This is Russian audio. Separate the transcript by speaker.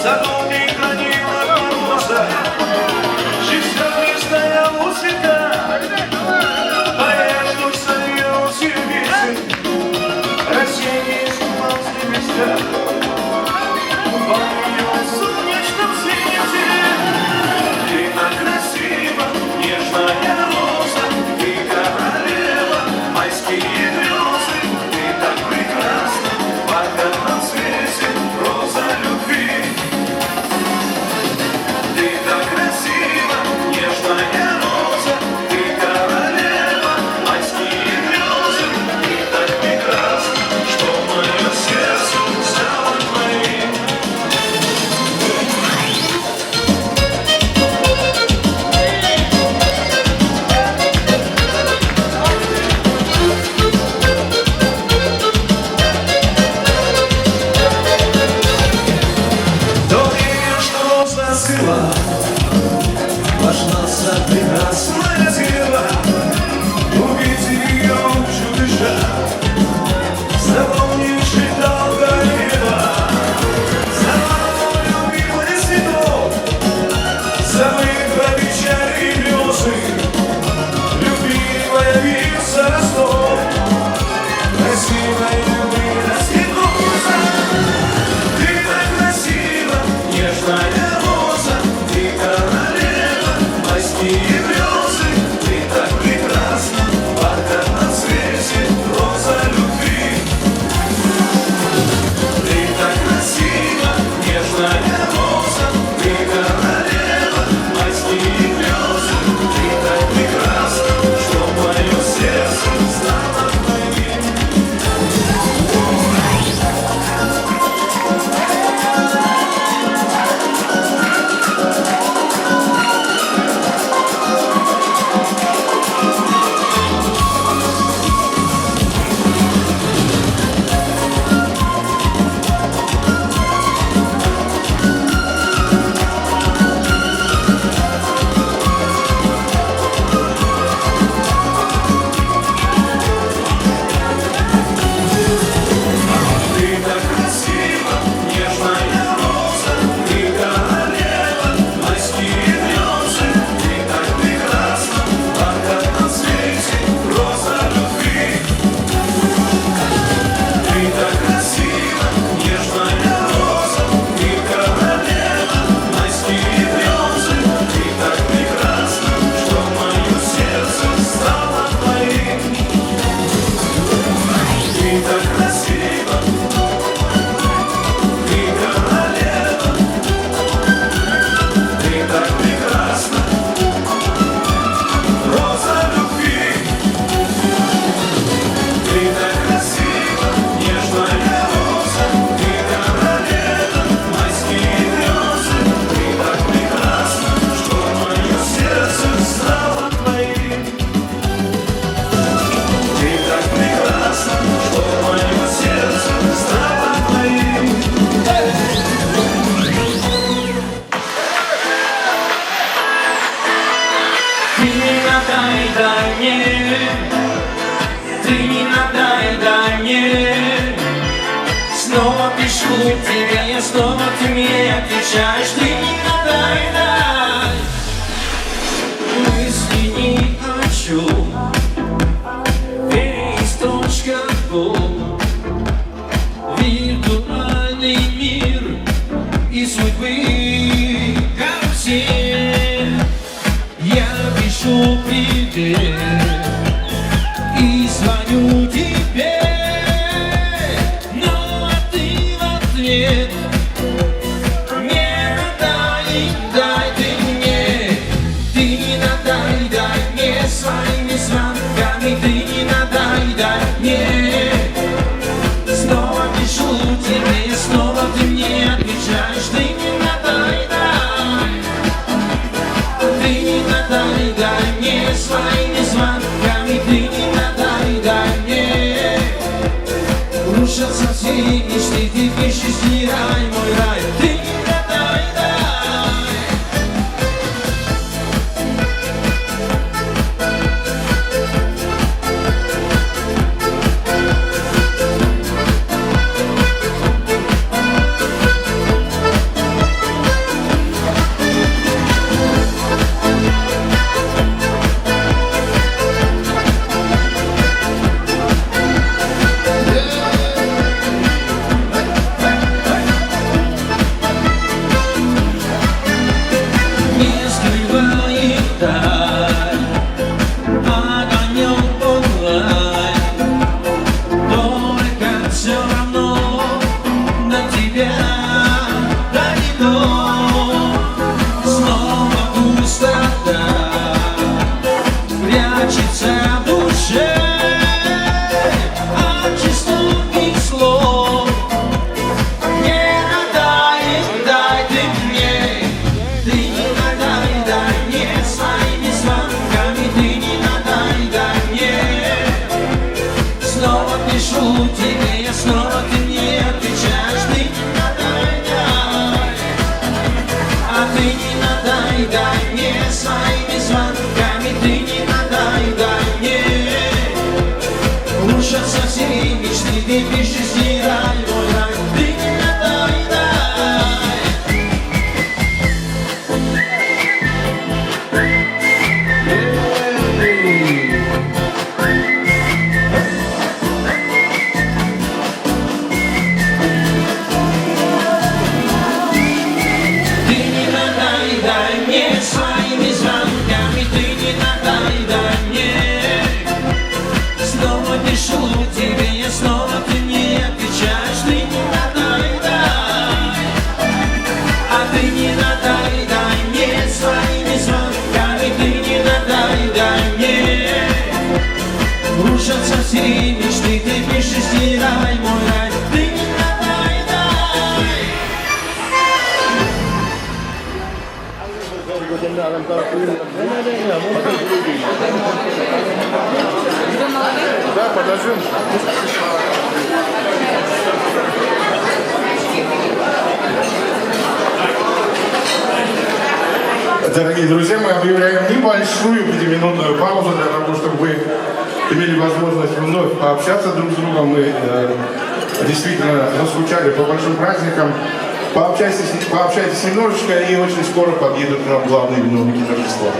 Speaker 1: зато не хранила мороза. Жизнь стоял у цветка, поэт стоял сервисы, осенний сумал с лепестка. В ее солнечном свете ты так красива, нежная роза, ты королева, майские грезы, ты так прекрасна, в бархатном свете роза любви. Ты так красива, нежная роза, ты королева, майские грезы, ты так прекрасна, что мое сердце стало твоим. Застыла, вошла в сад прекрасная дева, увидев ее чудеса, запомнивший долго небо, за любимый цветок, забыв про печаль и грезы, любимая явился Ростов, красивая вырастет роза, ты так красива, нежная. И грезы, ты так прекрасна, в бархатном свете роза любви. Ты так красива, нежная роза, ты королева, майские грезы, ты так прекрасна, что мое сердце стало твоим.
Speaker 2: Снова пишу тебе, я снова ты мне отвечаешь. Ты не надай. Мысли ни о чем, переисточка был виртуальный мир и судьбы карусель. Я пишу привет и звоню тебе. Своими звонками ты не надай мне. Снова пишу тебе, снова ты мне отвечаешь. Ты не надай. Ты не надай мне своими звонками. дом. Снова пустота прячется в душе от жестоких слов. Не надай, дай ты мне, ты не надай, дай мне своими звонками, ты не надай, дай мне. Снова пишу тебе, я снова ты мне отвечаешь, ты не надай, дай. А ты не надай, дай мне своими звонками, ты не надай, дай мне. Рушатся все мечты, ты пишешь, не рай, мой рай, ты не надай, дай. Ты не надай, дай мне своими звонками, ты не надай, дай мне. Снова пишу тебе, я снова ты мне отвечаешь, ты не надай, дай. А ты не надай, дай мне своими звонками, ты не надай, дай мне. Рушатся все мечты, ты пишешь, не рай, мой рай, ты не надай, дай.
Speaker 3: Да, подождем. Дорогие друзья, мы объявляем небольшую 5-минутную паузу для того, чтобы вы имели возможность вновь пообщаться друг с другом. Мы действительно заскучали по большим праздникам. Пообщайтесь немножечко, и очень скоро подъедут к нам главные виновники торжества.